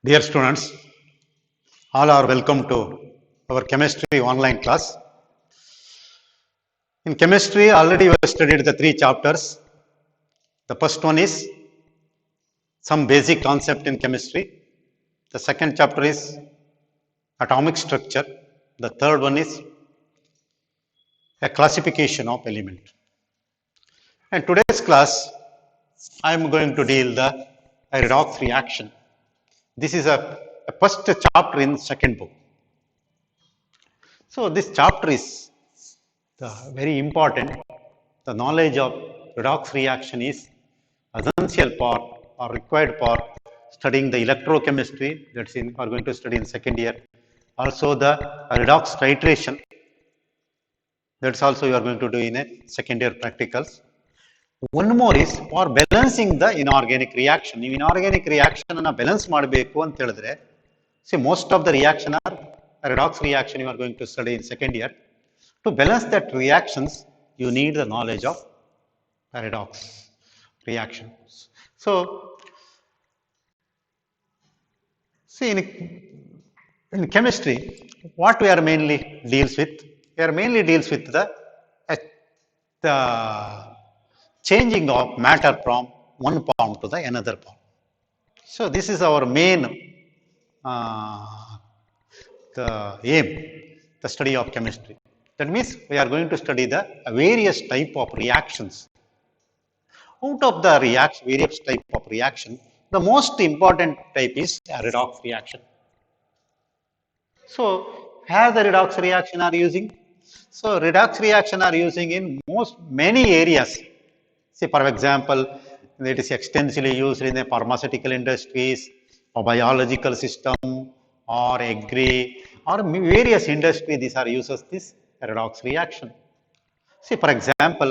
Dear students, all are welcome to our chemistry online class. In chemistry, already we have studied the three chapters. The first one is some basic concept in chemistry. The second chapter is atomic structure. The third one is a classification of element. In today's class, I am going to deal the redox reaction. This is a first chapter in second book. So this chapter is very important. The knowledge of redox reaction is essential part or required for studying the electrochemistry that's in are going to study in second year. Also the redox titration, that's also you are going to do in a second year practicals. One more is for balancing the inorganic reaction. ನೀವು inorganic reaction ಅನ್ನು balance ಮಾಡಬೇಕು ಅಂತ ಹೇಳಿದ್ರೆ, see most of the reaction are redox reaction you are going to study in second year. To balance that reactions, you need the knowledge of redox reactions. So, see in chemistry, what we are mainly deals with, we are mainly deals with the changing of matter from one form to the another form. So this is our main the aim, the study of chemistry. That means we are going to study the various type of reactions. Out of the various type of reaction, the most important type is a redox reaction. So, how the redox reaction are using? So, redox reaction are using in many areas. See, for example, it is extensively used in the pharmaceutical industries, or biological system, or agri, or various industries. These are uses this redox reaction. See, for example,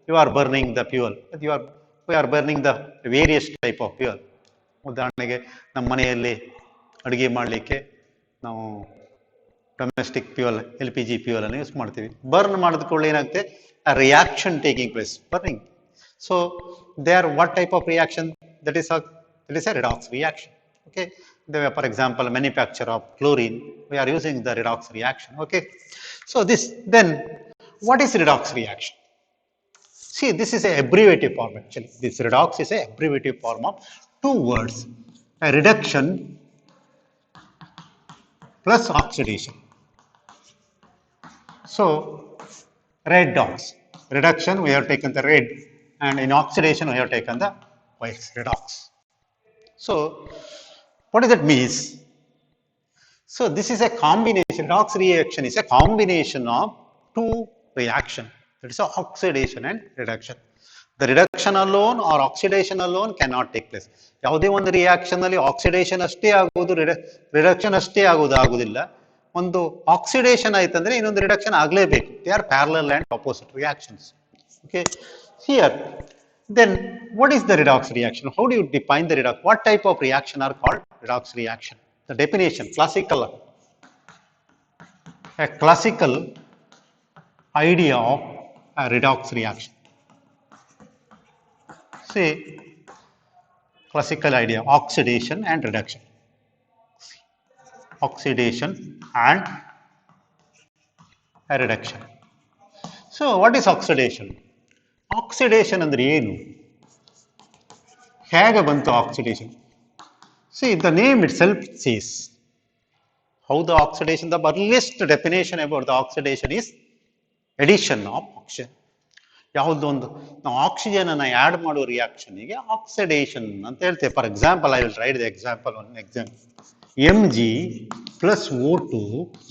you are burning the fuel. We are burning the various type of fuel. ಉದಾಹರಣೆಗೆ ನಮ್ಮ ಮನೆಯಲ್ಲಿ ಅಡುಗೆ ಮಾಡಲಿಕ್ಕೆ ನಾವು domestic fuel LPG fuel ಅನ್ನು use ಮಾಡ್ತೀವಿ. Burn ಮಾಡಿದ ಕೂಡಲೇ ಏನಾಗುತ್ತೆ, a reaction taking place, burning. So there what type of reaction? That is a redox reaction. Okay, for example, manufacture of chlorine, we are using the redox reaction. Okay, so then what is redox reaction? See, this is a abbreviative form actually. This redox is a abbreviative form of two words, a reduction plus oxidation. So, redox, reduction we have taken the red, and in oxidation we have taken the white, redox. So, what does that mean? So, this is a combination, redox reaction is a combination of two reactions. That is oxidation and reduction. The reduction alone or oxidation alone cannot take place. ಯಾವುದೇ ಒಂದು reaction ಅಲ್ಲಿ oxidation ಅಷ್ಟೇ ಆಗುವುದು, reduction ಅಷ್ಟೇ ಆಗುವುದಿಲ್ಲ. ಒಂದು oxidation ಆಯ್ತಂದ್ರೆ ಇನ್ನೊಂದು ರಿಡಕ್ಷನ್ ಆಗಲೇಬೇಕು. They are parallel and opposite reactions. Okay, here then what is the redox reaction? How do you define the redox? What type of reaction are called redox reaction? The definition, a classical idea of a redox reaction. See, classical idea, oxidation and reduction. Oxidation and a reduction. So, what is oxidation? Oxidation ಅಂದ್ರೆ ಏನು? ಹೇಗೆ ಬಂತು oxidation? See, the name itself says how the oxidation, the earliest definition about the oxidation is addition of oxygen. ಯಾವುದೊಂದು ನಾವು oxygen ಅನ್ನು add ಮಾಡೋ ರಿಯಾಕ್ಷನ್ಗೆ oxidation ಅಂತ ಹೇಳ್ತೇವೆ. For example, I will right the example, one example, Mg plus O2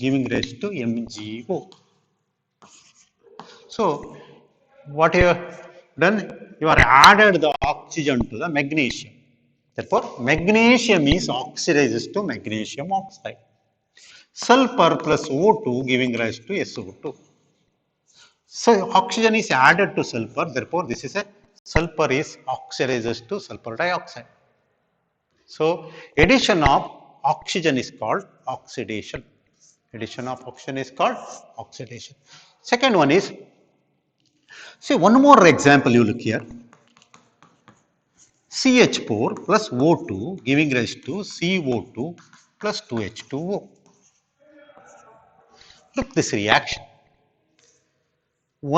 giving rise to MgO. So, what you have done, you are added the oxygen to the magnesium. Therefore, magnesium is oxidizes to magnesium oxide. Sulfur plus O2 giving rise to SO2. So, oxygen is added to sulfur, therefore, this is a sulfur is oxidizes to sulfur dioxide. So, addition of oxygen is called oxidation. Addition of oxygen is called oxidation. Second one is, see, one more example you look here. CH4 plus O2 giving rise to CO2 plus 2H2O. Look this reaction.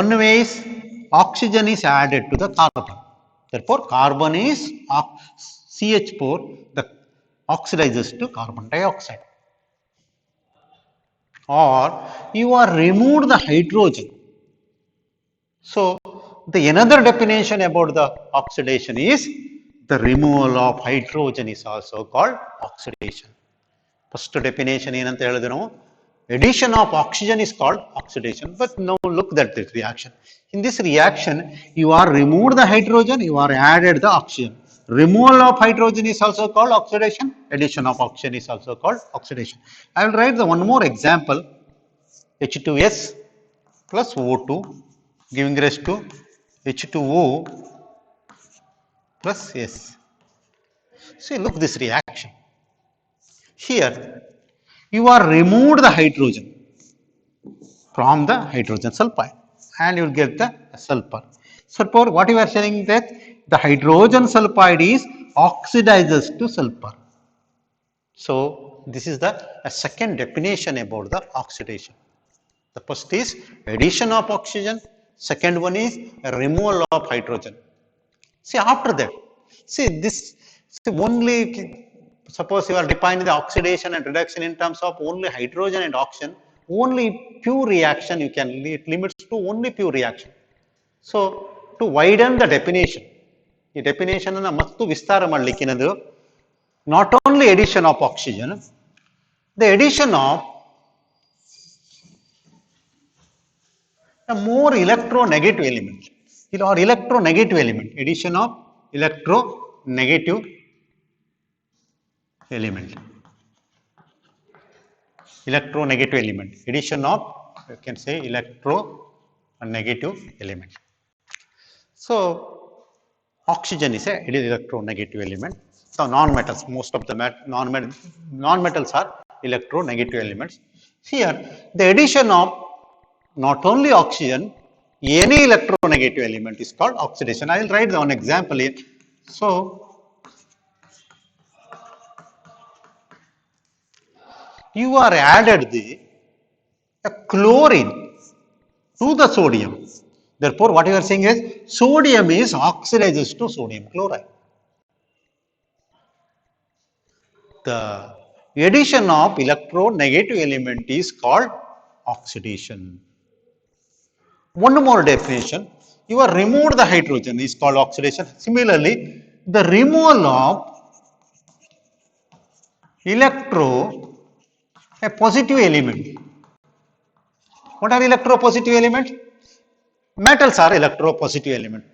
One way is oxygen is added to the carbon. Therefore, carbon is CH4 the oxidizes to carbon dioxide. Or you are removed the hydrogen. So, the another definition about the oxidation is the removal of hydrogen is also called oxidation. First definition ಏನಂತ ಹೇಳಿದ್ರು ನಾವು addition of oxygen is called oxidation. But now look at this reaction. In this reaction, you are removed the hydrogen, you are added the oxygen. Removal of hydrogen is also called oxidation. Addition of oxygen is also called oxidation. I will write the one more example. H2S plus O2 giving rise to H2O plus S. See, look this reaction. Here, you are removed the hydrogen from the hydrogen sulfide and you will get the sulfur. Sulfur, what you are saying that the hydrogen sulfide is oxidizes to sulfur. So, this is the second definition about the oxidation. The first is addition of oxygen, second one is removal of hydrogen. See, after that, see this, see only, suppose you are defining the oxidation and reduction in terms of only hydrogen and oxygen, only pure reaction you can, it limits to only pure reaction. So, to widen the definition, the definition ಅನ್ನು ಮತ್ತು ವಿಸ್ತಾರ ಮಾಡಲಿಕ್ಕೆ ಏನದು, not only addition of oxygen, the addition of a more electronegative element or electronegative element, addition of electronegative element, electronegative element, addition of, you can say electronegative element. So, oxygen is a electronegative element. So, non-metals, most of the non-metals are electronegative elements. Here, the addition of not only oxygen, any electronegative element is called oxidation. I will write one example here. So, you are added the chlorine to the sodium. Therefore, what you are saying is sodium is oxidizes to sodium chloride. The addition of electronegative element is called oxidation. One more definition, you are removed the hydrogen is called oxidation. Similarly, the removal of a positive element. What are electropositive elements? Metals are electropositive elements.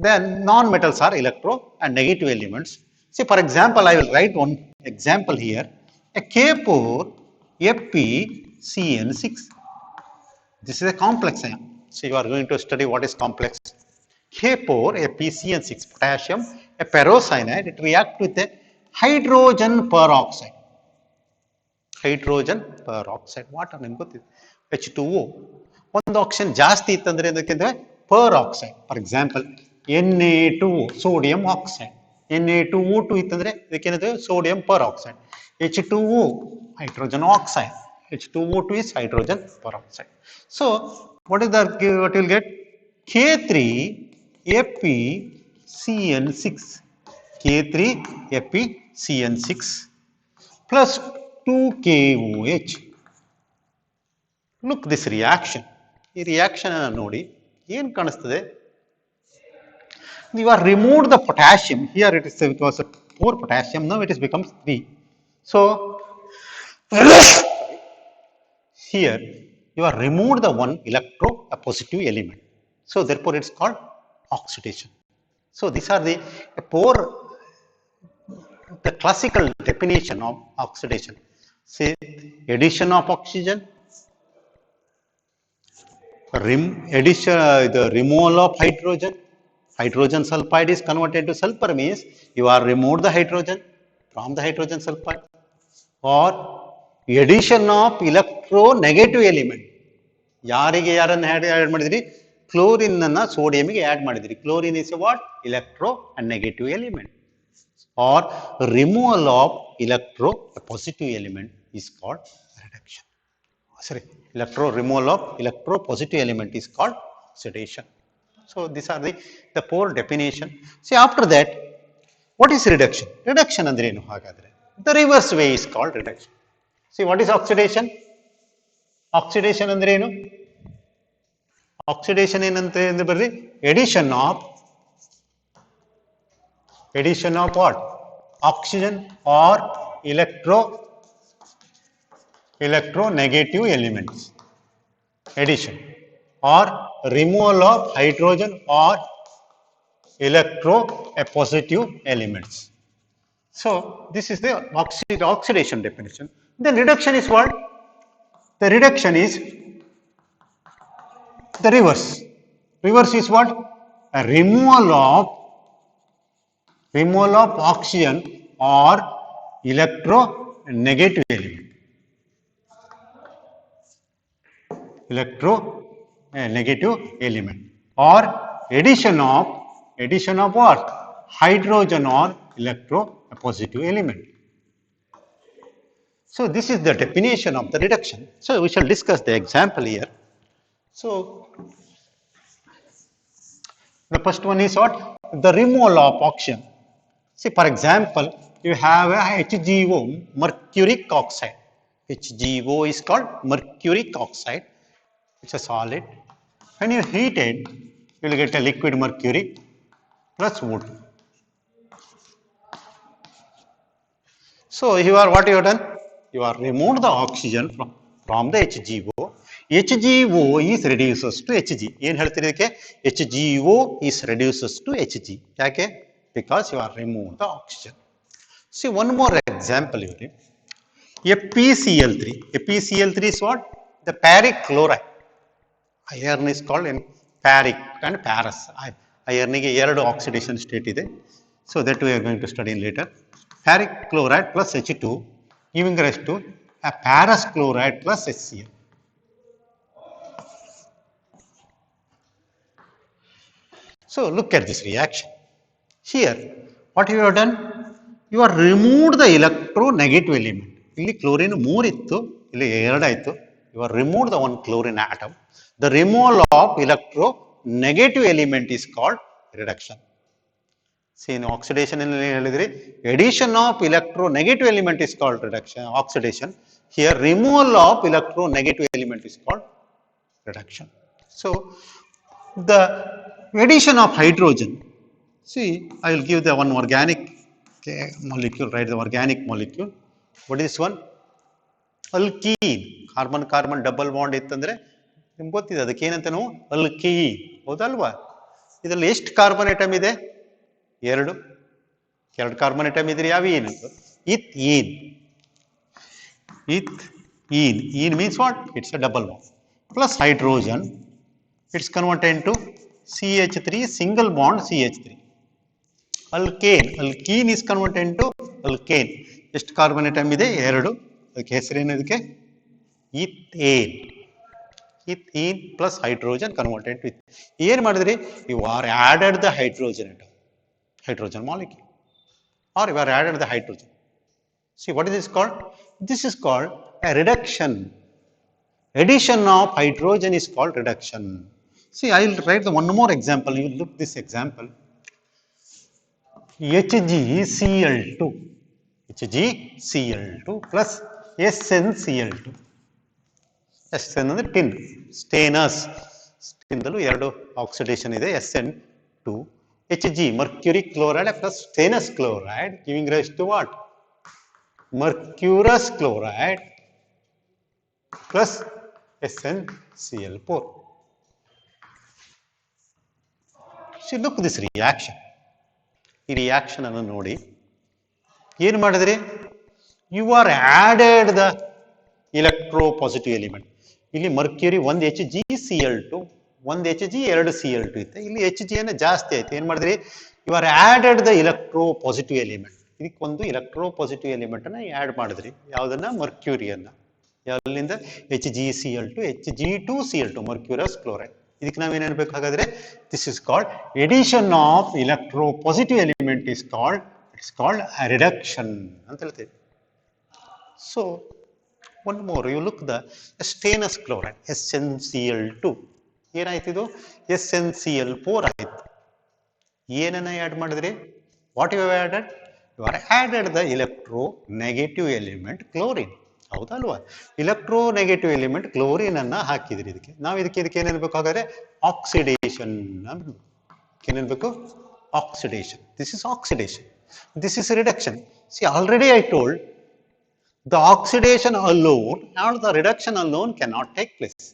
Then non-metals are electro and negative elements. See, for example, I will write one example here. A K4 FeCN6. This is a complex ion. So, you are going to study what is complex. K4 FeCN6 potassium, a ferrocyanide, it reacts with a hydrogen peroxide. Hydrogen peroxide. What are you H2O. ಒಂದು oxygen ಜಾಸ್ತಿ ಇತ್ತಂದ್ರೆ ಅದಕ್ಕೆ peroxide. For example, Na2O, sodium oxide. Na2O2 ಇತ್ತಂದ್ರೆ ಇದಕ್ಕೇನದು sodium peroxide. H2O, hydrogen oxide. H2O2 is hydrogen peroxide. So, what is the, what you will get? K3FeCN6. K3FeCN6 plus 2KOH. Look this reaction. This reaction nodi ಏನು ಕಾಣಿಸ್ತದೆ? You are removed the potassium. Here it was a 4 potassium. Now it is becomes 3. So here you are removed the one electropositive element. So therefore it's called oxidation. So these are the classical definition of oxidation. Say addition of oxygen, the removal of hydrogen. Hydrogen sulfide is converted to sulfur, means you are removed the hydrogen from the hydrogen sulfide, or addition of electronegative element. ಯಾರಿಗೆ ಯಾರನ್ನು add ಮಾಡಿದ್ರಿ? Chlorine ಅನ್ನ ಸೋಡಿಯಂಗೆ add ಮಾಡಿದ್ರಿ. Chlorine is what? Electro negative element. or removal of electropositive element is called reduction. Sorry, removal of electropositive element is called oxidation. So these are the four definition. See, after that, what is reduction? Reduction andre ಏನು ಹಾಗಾದ್ರೆ? The reverse way is called reduction. See, what is oxidation? Oxidation andre ಏನು? Oxidation ಏನಂತ ಎಂದು ಬರ್ರಿ? Addition of what? Oxygen or electronegative elements. Addition or removal of hydrogen or electropositive elements. So this is the oxidation definition. Then reduction is what? The reduction is the reverse. Reverse is what? A removal of oxygen or electronegative element. Electronegative element or addition of what? Hydrogen or electropositive element. So this is the definition of the reduction. So we shall discuss the example here. So the first one is what? The removal of oxygen. See, for example, you have a HGO, mercuric oxide. HGO is called mercuric oxide. It's a solid. When you heat it, you will get a liquid mercury plus wood. So here what you have done? You are removed the oxygen from the HGO. HGO is reduces to Hg. ಏನು ಹೇಳ್ತೀರಿ ಇದಕ್ಕೆ? HGO is reduces to Hg. ಯಾಕೆ? Because you are removed the oxygen. See, one more example here. FeCl3. FeCl3 is what? The ferric chloride. Iron is called in ferric and ferrous. Iron ಗೆ ಎರಡು oxidation state ಇದೆ. So that we are going to study later. Ferric chloride plus H2 giving rise to a ferrous chloride plus HCl. So look at this reaction. Here, what you have done? You have removed the electronegative element. ಇಲ್ಲಿ chlorine 3 ಇತ್ತು, ಇಲ್ಲಿ 2 ಆಯಿತು. You have removed the one chlorine atom. The removal of electronegative element is called reduction. See, in oxidation, addition of electronegative element is called reduction, oxidation. Here, removal of electronegative element is called reduction. So, the addition of hydrogen. See, I will give the one organic molecule, write the organic molecule. What is this one? Alkene. Carbon double bond ಇತ್ತಂದ್ರೆ ನಿಮ್ಗೆ ಗೊತ್ತಿದೆ ಅದಕ್ಕೆ ಏನಂತ ನಾವು alkene. ಹೌದಲ್ವಾ? ಇದರಲ್ಲಿ ಎಷ್ಟು carbon atom ಇದೆ? 2 ಕಾರ್ಬನ್ ಆಟಮ್ ಇದ್ರೆ ಯಾವ ಏನಂತ? ethene. Ethene means what? It's a double bond. Plus hydrogen. It's converted into CH3 single bond CH3. Alkene is converted into alkane. ಎಷ್ಟು ಕಾರ್ಬನ್ ಆಟಮ್ ಇದೆ? 2. ಅದಕ್ಕೆ ಹೆಸರೇನು ಇದಕ್ಕೆ? ethane plus hydrogen converted to ಏನು ಮಾಡಿದ್ರಿ? You are added the hydrogen molecule or you are added the hydrogen. See, what is this called? This is called a reduction. Addition of hydrogen is called reduction. See, I will write the one more example. You look this example. HgCl2 plus SnCl2. SN ಅಂದ್ರೆ tin. Stainer's. Tinದಲ್ಲೂ 2 oxidation ಇದೆ. SN2. Hg, mercury chloride plus stannous chloride giving rise to what? Mercurous chloride plus SnCl4. See, look at this reaction. ಈ reaction ಅನ್ನು ನೋಡಿ ಏನು ಮಾಡಿದ್ರಿ? You are added the electropositive element. ಇಲ್ಲಿ mercury 1 HgCl2 1 Hg 2 Cl2 ಇತ್ತು. ಇಲ್ಲಿ Hg ಅನ್ನ ಜಾಸ್ತಿ ಆಯ್ತು. ಏನು ಮಾಡಿದ್ರಿ? You are added the electropositive element. ಇದಕ್ಕೊಂದು electropositive element ಅನ್ನ ಆಡ್ ಮಾಡಿದ್ರಿ. ಯಾವುದನ್ನ? ಮರ್ಕ್ಯೂರಿಯನ್ನ. ಯಾವ್ದರಿಂದ? HgCl2 Hg2Cl2 mercurous chloride. ಇದಕ್ಕೆ ನಾವೇನು ಅನ್ಬೇಕು ಹಾಗಾದ್ರೆ? This is called addition of electropositive element is called it's called reduction ಅಂತ ಹೇಳ್ತೀವಿ. So one more, you look the stannous chloride SnCl2 ಏನಾಯ್ತು, ಇದು SnCl4 ಆಯ್ತು. ಏನನ್ನ ಆ್ಯಡ್ ಮಾಡಿದ್ರಿ? What you added? You are added the electro negative element chlorine. ಹೌದಲ್ವಾ? Electro negative element chlorine ಅನ್ನ ಹಾಕಿದ್ರಿ ಇದಕ್ಕೆ. ನಾವು ಇದಕ್ಕೆ ಏನೇನ್ಬೇಕು ಹಾಗಾದ್ರೆ? ಆಕ್ಸಿಡೇಷನ್ ಏನೇನ್ಬೇಕು? Oxidation. This is oxidation, this is reduction. See already I told the oxidation alone and the reduction alone cannot take place.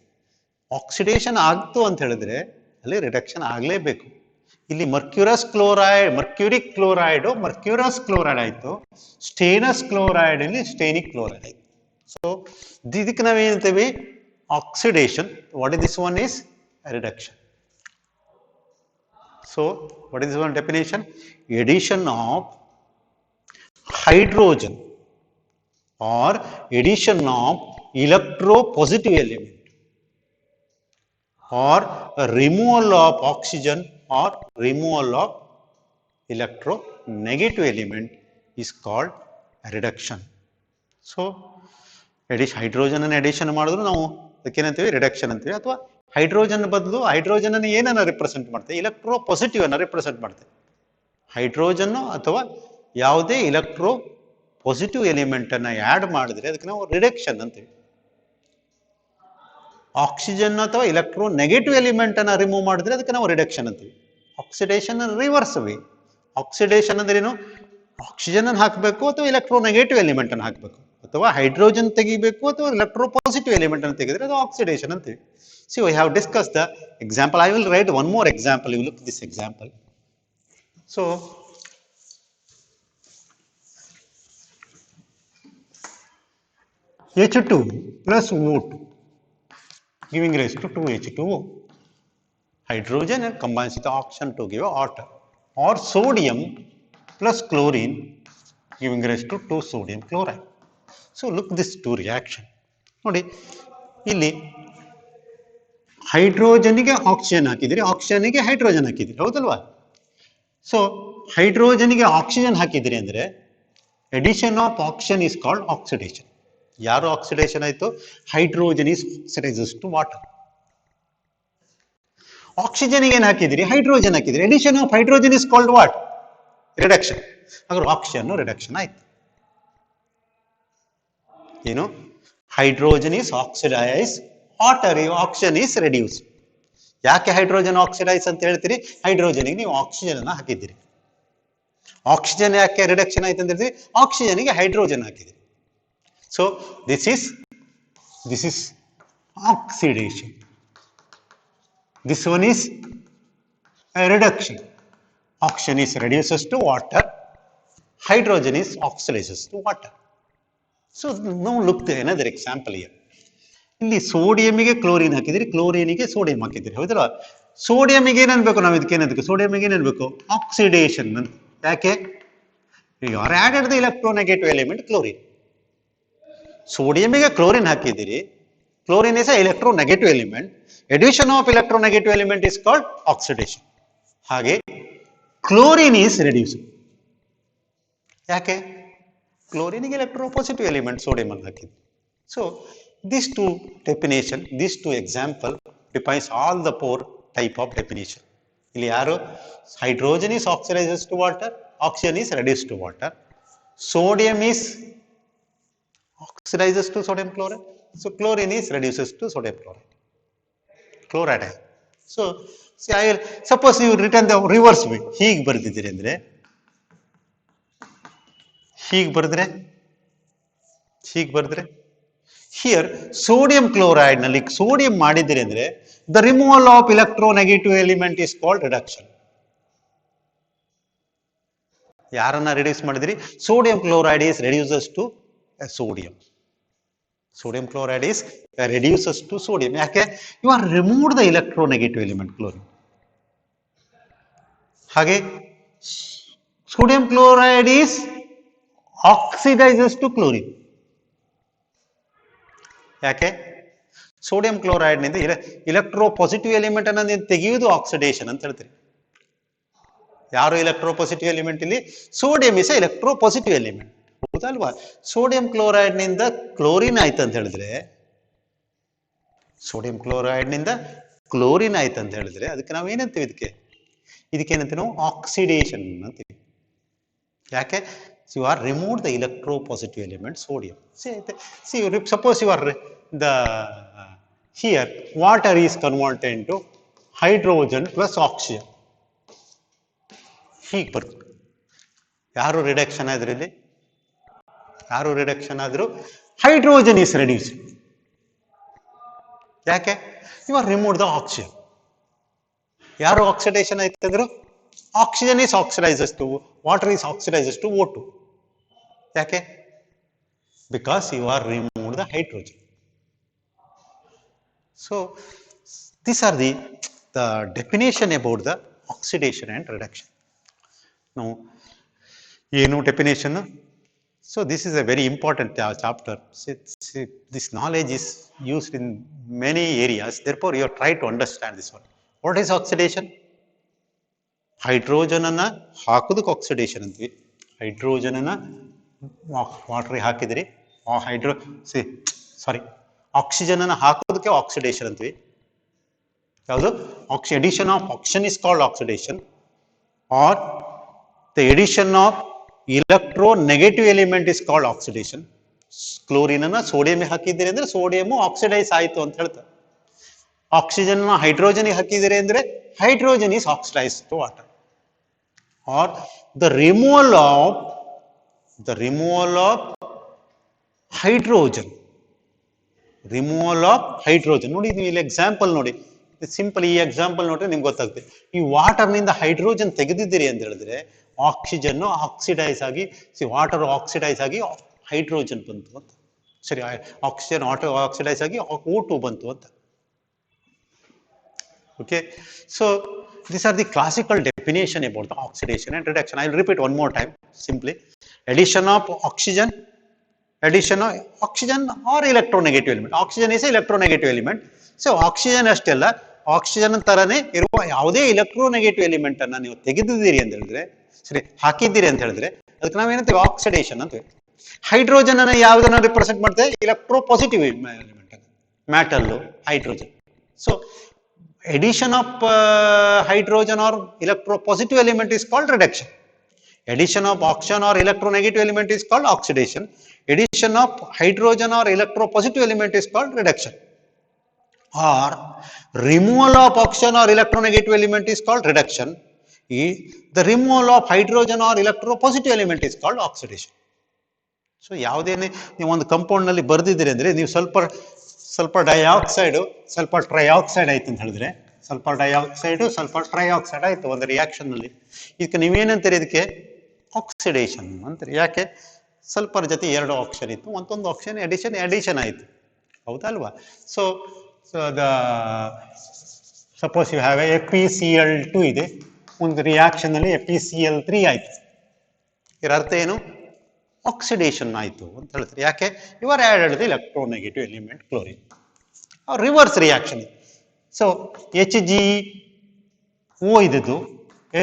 Oxidation ಆಗ್ತು ಅಂತ ಹೇಳಿದ್ರೆ ಅಲ್ಲಿ ರಿಡಕ್ಷನ್ ಆಗಲೇಬೇಕು. ಇಲ್ಲಿ mercurous chloride, mercuric chloride mercurous chloride ಆಯ್ತು, ಸ್ಟೇನಸ್ ಕ್ಲೋರೈಡ್ ಇಲ್ಲಿ stannic chloride ಆಯ್ತು. So ಇದಕ್ಕೆ ನಾವೇನಂತೀವಿ? Oxidation. What is this one? Is reduction. So what is this one definition? Addition of hydrogen or addition of electropositive element or removal of oxygen or removal of electronegative element is called reduction. So hydrogen ಅನ್ನು edition ಮಾಡಿದ್ರು ನಾವು ಅದಕ್ಕೇನಂತೀವಿ? Reduction ಅಂತೀವಿ. ಅಥವಾ hydrogen ಬದಲು hydrogen ಅನ್ನು ಏನನ್ನ represent ಮಾಡ್ತೇವೆ? ಇಲೆಕ್ಟ್ರೋಪಾಸಿಟಿವ್ ಅನ್ನು ರಿಪ್ರೆಸೆಂಟ್ ಮಾಡ್ತೇವೆ. ಹೈಡ್ರೋಜನ್ ಅಥವಾ ಯಾವುದೇ ಇಲೆಕ್ಟ್ರೋ ಪಾಸಿಟಿವ್ ಎಲಿಮೆಂಟ್ ಅನ್ನ ಆ್ಯಡ್ ಮಾಡಿದ್ರೆ ಅದಕ್ಕೆ ನಾವು ರಿಡಕ್ಷನ್ ಅಂತೀವಿ. ಆಕ್ಸಿಜನ್ ಅಥವಾ ಇಲೆಕ್ಟ್ರೋ ನೆಗೆಟಿವ್ ಎಲಿಮೆಂಟ್ ಅನ್ನ ರಿಮೂವ್ ಮಾಡಿದ್ರೆ ಅದಕ್ಕೆ ನಾವು ರಿಡಕ್ಷನ್ ಅಂತೀವಿ. Oxidation reverse way. ಆಕ್ಸಿಡೇಷನ್ ಅಂದ್ರೆ ಏನು? ಆಕ್ಸಿಜನ್ ಅನ್ನು ಹಾಕಬೇಕು ಅಥವಾ ಇಲೆಕ್ಟ್ರೋ ನೆಗೆಟಿವ್ ಎಲಿಮೆಂಟ್ ಅನ್ನು ಹಾಕಬೇಕು, ಅಥವಾ ಹೈಡ್ರೋಜನ್ ತೆಗಿಬೇಕು ಅಥವಾ ಇಲೆಕ್ಟ್ರೋ ಪಾಸಿಟಿವ್ ಎಲಿಮೆಂಟ್ ಅನ್ನು ತೆಗೆದ್ರೆ ಅದು ಆಕ್ಸಿಡೇಷನ್ ಅಂತೀವಿ. See we have discuss the example. I will write one more example. You look this example. So H2 plus O2 giving rise to 2H2O. Hydrogen and combines with oxygen to give water. Or sodium plus chlorine giving rise to 2 sodium chloride. So look this two reaction. ನೋಡಿ ಇಲ್ಲಿ ಹೈಡ್ರೋಜನ್ಗೆ oxygen ಹಾಕಿದ್ರಿ, ಆಕ್ಸಿಜನ್ಗೆ hydrogen ಹಾಕಿದ್ರಿ, ಹೌದಲ್ವಾ? So ಹೈಡ್ರೋಜನ್ಗೆ oxygen ಹಾಕಿದ್ರಿ ಅಂದ್ರೆ addition of oxygen is called oxidation. ಯಾರು oxidation ಆಯ್ತು? Hydrogen is oxidises to water. Oxygen ಏನ್ ಹಾಕಿದ್ರಿ? ಹೈಡ್ರೋಜನ್ ಹಾಕಿದ್ರಿ. Addition of hydrogen is called what? Reduction. ಹಾಗಾದ್ರೆ ಆಕ್ಸಿಜನ್ ರಿಡಕ್ಷನ್ ಆಯ್ತು. ಏನು? Hydrogen is oxidise, water oxygen is reduce. ಯಾಕೆ ಹೈಡ್ರೋಜನ್ ಆಕ್ಸಿಡೈಸ್ ಅಂತ ಹೇಳ್ತೀರಿ? ಹೈಡ್ರೋಜನ್ಗೆ ನೀವು ಆಕ್ಸಿಜನ್ ಅನ್ನ ಹಾಕಿದ್ದೀರಿ. ಆಕ್ಸಿಜನ್ ಯಾಕೆ ರಿಡಕ್ಷನ್ ಆಯ್ತು ಅಂತ ಹೇಳ್ತೀರಿ? ಆಕ್ಸಿಜನ್ಗೆ ಹೈಡ್ರೋಜನ್ ಹಾಕಿದ್ರಿ. So this is oxidation. This one is a reduction. Oxygen is reduces to water, hydrogen is oxidizes to water. So now look at another example here. ಇಲ್ಲಿ ಸೋಡಿಯಂಗೆ ಕ್ಲೋರಿನ್ ಹಾಕಿದ್ರಿ, ಕ್ಲೋರಿನಿಗೆ sodium ಹಾಕಿದ್ರಿ, ಹೌದಲ್ಲ? ಸೋಡಿಯಂಗೆ ಏನ್ ಅನ್ಬೇಕು? ನಾವು ಇದಕ್ಕೆ ಏನಂತ? ಸೋಡಿಯಂಗೆ ಏನ್ ಅನ್ಬೇಕು? ಆಕ್ಸಿಡೇಷನ್ ಅಂತ. ಯಾಕೆ? You are added the electronegative element chlorine. ಸೋಡಿಯಂಗೆ ಕ್ಲೋರಿನ್ ಹಾಕಿದ್ದೀರಿ, chlorine is a electro negative element. Addition of electro negative element is called oxidation. ಹಾಗೆ ಕ್ಲೋರಿನ್ ಈಸ್ ರೆಡ್ಯೂಸ್. ಯಾಕೆ? ಕ್ಲೋರಿನ್ಗೆ ಎಲೆಕ್ಟ್ರೋ ಪಾಸಿಟಿವ್ ಎಲಿಮೆಂಟ್ ಸೋಡಿಯಂ ಅನ್ನು ಹಾಕಿದ್ವಿ. So this two definition, this two example defines all the 4 type of definition. ಇಲ್ಲಿ ಯಾರು? Hydrogen is oxidizes to water, oxygen is reduce to water, sodium is oxidizes to sodium chloride, so chlorine is reduces to sodium chloride. So see, I will suppose you written the reverse way. ಹೀಗೆ ಬರೆದಿದ್ದೀರಿ ಅಂದ್ರೆ, ಹೀಗೆ ಬರೆದ್ರೆ here sodium chloride ನಲ್ಲಿ sodium ಮಾಡಿದ್ದೀರಿ ಅಂದ್ರೆ the removal of electronegative element is called reduction. ಯಾರನ್ನ reduce ಮಾಡಿದ್ರಿ? Sodium chloride is reduces to sodium. Sodium chloride is reduces to sodium. ಯಾಕೆ? you are removed the electronegative element chlorine. ಹಾಗೆ sodium chloride is oxidizes to chlorine. ಯಾಕೆ? Sodium chloride ನಿಂದ electro positive element ಅನ್ನ ತೆಗೆಯುವುದು oxidation ಅಂತ ಹೇಳ್ತೀರಿ. ಯಾರು electropositive element ಇಲ್ಲಿ? ಸೋಡಿಯಂ ಇಸ್ ಎಲೆಕ್ಟ್ರೋಪಾಸಿಟಿವ್ ಎಲಿಮೆಂಟ್, ಹೌದಲ್ವಾ? ಸೋಡಿಯಂ ಕ್ಲೋರೈಡ್ ನಿಂದ ಕ್ಲೋರಿನ್ ಆಯ್ತು ಅಂತ ಹೇಳಿದ್ರೆ, ಸೋಡಿಯಂ ಕ್ಲೋರೈಡ್ ನಿಂದ ಕ್ಲೋರಿನ್ ಆಯ್ತು ಅಂತ ಹೇಳಿದ್ರೆ ಅದಕ್ಕೆ ನಾವು ಏನಂತೀವಿ? ಇದಕ್ಕೆ ಏನಂತೀವಿ ನಾವು? ಆಕ್ಸಿಡೇಷನ್ ಅಂತೀವಿ. ಯಾಕೆ? You are remove the electropositive element sodium. Suppose you are the here water is converted into hydrogen plus oxygen. ಹೀಗೆ ಬರ್ತದೆ. ಯಾರು ರಿಡಕ್ಷನ್ ಆದ್ರೆ ಇಲ್ಲಿ? ಯಾರು ರಿಡಕ್ಷನ್ ಆದರೂ ಹೈಡ್ರೋಜನ್ ಈಸ್ ರೆಡ್ಯೂಸ್. ಯಾಕೆ? You are remove the oxygen. ಯಾರು ಆಕ್ಸಿಡೇಷನ್ ಆಯ್ತಂದ್ರು? Oxygen is oxidizes to water is oxidizes to O2. ಯಾಕೆ? Because you are remove the hydrogen. So these are the definition about the oxidation and reduction. Now, ಏನು definition? So this is a very important chapter. This knowledge is used in many areas. Therefore, you try to understand this one. What is oxidation? Hydrogen ಅನ್ನ ಹಾಕೋದಕ್ಕೆ oxidation ಅಂತೀವಿ. Hydrogen ಅನ್ನ water ಹಾಕಿದ್ರಿ, oxygen ಅನ್ನು ಹಾಕೋದಕ್ಕೆ oxidation ಅಂತೀವಿ. ಯಾವುದು? Addition of oxygen is called oxidation, or the addition of electro negative element is called oxidation. Chlorine ಅನ್ನ ಸೋಡಿಯಂ ಹಾಕಿದ್ದೀರಿ ಅಂದ್ರೆ ಸೋಡಿಯಂ ಆಕ್ಸಿಡೈಸ್ ಆಯಿತು ಅಂತ ಹೇಳ್ತಾರೆ. ಆಕ್ಸಿಜನ್ ಹೈಡ್ರೋಜನ್ ಹಾಕಿದ್ದೀರಿ ಅಂದ್ರೆ hydrogen is oxidise to water. Or the removal of hydrogen. Removal of hydrogen. ನೋಡಿ ನೀವು ಇಲ್ಲಿ ಎಕ್ಸಾಂಪಲ್ ನೋಡಿ, ಸಿಂಪಲ್ ಈ ಎಕ್ಸಾಂಪಲ್ ನೋಡ್ರೆ ನಿಮ್ಗೆ ಗೊತ್ತಾಗ್ತದೆ. ಈ ವಾಟರ್ ನಿಂದ ಹೈಡ್ರೋಜನ್ ತೆಗೆದಿದ್ದೀರಿ ಅಂತ ಹೇಳಿದ್ರೆ ಆಕ್ಸಿಜನ್ ಆಕ್ಸಿಡೈಸ್ ಆಗಿ, ವಾಟರ್ ಆಕ್ಸಿಡೈಸ್ ಆಗಿ ಹೈಡ್ರೋಜನ್ ಬಂತು ಅಂತ. ಸರಿ, ಆಕ್ಸಿಜನ್ ಆಕ್ಸಿಡೈಸ್ ಆಗಿ O2 ಬಂತು ಅಂತ. Okay, so these are the classical definition about the oxidation and reduction. I will repeat one more time simply. Addition of oxygen or electronegative element. Oxygen is an electronegative element. So oxygen ಅಷ್ಟೇ ಅಲ್ಲ, oxygen ತರನೇ ಇರುವ ಯಾವುದೇ electronegative element ಅನ್ನ ನೀವು ತೆಗೆದಿದ್ದೀರಿ ಅಂತ ಹೇಳಿದ್ರೆ, ಸರಿ ಹಾಕಿದ್ದೀರಿ ಅಂತ ಹೇಳಿದ್ರೆ ಅದಕ್ಕೆ ನಾವೇನಂತೀವಿ? ಆಕ್ಸಿಡೇಷನ್ ಅಂತ. ಹೈಡ್ರೋಜನ್ ಅನ್ನ ಯಾವುದನ್ನ ರಿಪ್ರೆಸೆಂಟ್ ಮಾಡ್ತೇವೆ? Electropositive element, metal hydrogen. So addition of hydrogen or electropositive element is called reduction. Addition of oxygen or electronegative element is called oxidation. Addition of hydrogen or electropositive element is called reduction. Or removal of oxygen or electronegative element is called reduction. The removal of hydrogen or electropositive element is called oxidation. So ಯಾವುದೇನೆ ನೀವು ಒಂದು compound ನಲ್ಲಿ ಬರೆದಿದ್ದೀರಿ ಅಂದ್ರೆ ನೀವು ಸ್ವಲ್ಪ dioxide ಸ್ವಲ್ಪ trioxide ಆಯ್ತು ಅಂತ ಹೇಳಿದ್ರೆ, ಸ್ವಲ್ಪ ಡೈಆಕ್ಸೈಡ್ ಸ್ವಲ್ಪ ಟ್ರೈಆಕ್ಸೈಡ್ ಆಯ್ತು ಒಂದು ರಿಯಾಕ್ಷನ್ ನಲ್ಲಿ, ಇದಕ್ಕೆ ನೀವೇನಂತೀರಿ? ಇದಕ್ಕೆ ಆಕ್ಸಿಡೇಷನ್ ಅಂತೀರಿ. ಯಾಕೆ? ಸ್ವಲ್ಪರ ಜೊತೆ ಎರಡು ಆಕ್ಸಿಜನ್ ಇತ್ತು, ಒಂದೊಂದು ಆಕ್ಸಿಜನ್ ಅಡಿಷನ್ ಆಯ್ತು, ಹೌದಲ್ವಾ? So suppose you have FeCl2 ಇದೆ, ಒಂದು ರಿಯಾಕ್ಷನ್ ನಲ್ಲಿ FeCl3 ಆಯ್ತು. ಇದರ ಅರ್ಥ ಏನು? ಆಕ್ಸಿಡೇಷನ್ ಆಯಿತು ಅಂತ ಹೇಳ್ತಾರೆ. ಯಾಕೆ? You are added the electronegative element chlorine. Reverse reaction. So HgO ಇದ್ದು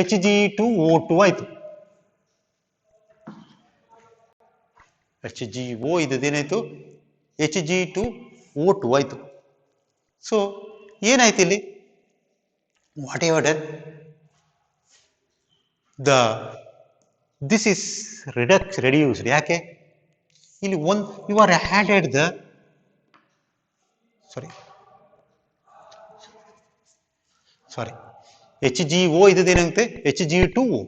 Hg2O2 ಆಯ್ತು. HgO ಇದ್ದೇನಾಯ್ತು? Hg2O2 ಆಯ್ತು. ಸೊ ಏನಾಯ್ತು ಇಲ್ಲಿ? What you have done? This is reduced. ಯಾಕೆ? ಇಲ್ಲಿ you are added the HgO ಇದೇನಂತೆ? Hg2O.